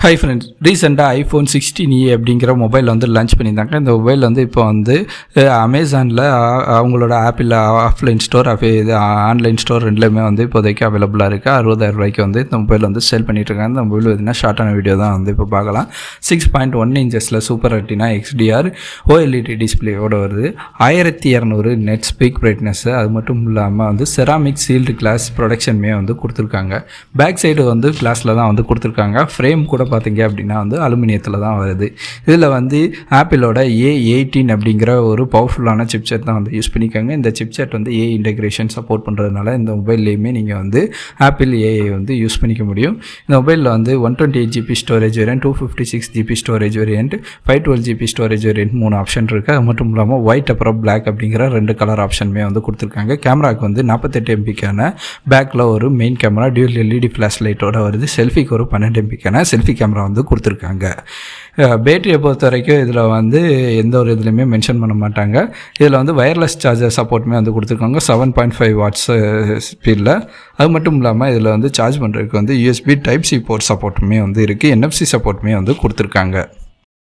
Hi friends, ரீசெண்டாக iPhone 16e அப்படிங்கிற mobile வந்து லான்ச் பண்ணியிருந்தாங்க. இந்த மொபைல் வந்து இப்போ வந்து அமேசானில் அவங்களோட ஆப்பிள் ஆஃப்லைன் ஸ்டோர் இது ஆன்லைன் ஸ்டோர் ரெண்டுலேயுமே வந்து இப்போதைக்கு அவைலபிளாக இருக்குது. 60,000 ரூபாய்க்கு வந்து இந்த மொபைல் வந்து சேல் பண்ணிட்டுருக்காங்க. இந்த மொபைல் பார்த்தீங்கன்னா ஷார்ட்டான வீடியோ தான் வந்து இப்போ பார்க்கலாம். 6.1 இன்ச்சஸில் சூப்பர் ரெட்டினா XDR OLED டிஸ்பிளேயோடு வருது. 1200 நெட் ஸ்பீக் பிரைட்னஸ், அது மட்டும் இல்லாமல் வந்து செராமிக் சீல்டு கிளாஸ் ப்ரொடக்ஷனுமே வந்து கொடுத்துருக்காங்க. பேக் சைடு வந்து கிளாஸில் தான் வந்து கொடுத்துருக்காங்க. ஃப்ரேம் கூட பார்த்தீங்க அப்படின்னா வந்து அலுமினியத்தில் தான் வருது. இதில் வந்து ஆப்பிளோட A18 அப்படிங்கிற ஒரு பவர்ஃபுல்லான சிப்செட் தான் வந்து யூஸ் பண்ணிக்காங்க. இந்த சிப்செட் வந்து ஏ இன்டெகிரேஷன் சப்போர்ட் பண்ணுறதுனால இந்த மொபைல்லையுமே நீங்கள் வந்து ஆப்பிள் ஏஐ வந்து யூஸ் பண்ணிக்க முடியும். இந்த மொபைலில் வந்து 128GB storage variant, 256GB storage variant, 512GB storage variant 3 option இருக்குது. அது மட்டும் இல்லாமல் ஒயிட் அப்புறம் பிளாக் அப்படிங்கிற 2 கலர் ஆப்ஷனுமே வந்து கொடுத்துருக்காங்க. கேமராவுக்கு வந்து 48 MBக்கான பேக்கில் ஒரு main camera dual LED flash லைட்டோட வருது. செல்ஃபிக்கு ஒரு 12 MBக்கான செல்ஃபி கேமரா வந்து கொடுத்துருக்காங்க. பேட்டரியை பொறுத்த வரைக்கும் இதில் வந்து எந்த ஒரு இதுலையுமே மென்ஷன் பண்ண மாட்டாங்க. இதில் வந்து வயர்லெஸ் சார்ஜர் சப்போர்ட்டுமே வந்து கொடுத்துருக்காங்க 7.5 வாட்ஸ் ஸ்பீடில். அது மட்டும் இல்லாமல் இதில் வந்து சார்ஜ் பண்ணுறதுக்கு வந்து USB Type-C போர்ட் சப்போர்ட்டுமே வந்து இருக்குது. NFC சப்போர்ட்டுமே வந்து கொடுத்துருக்காங்க.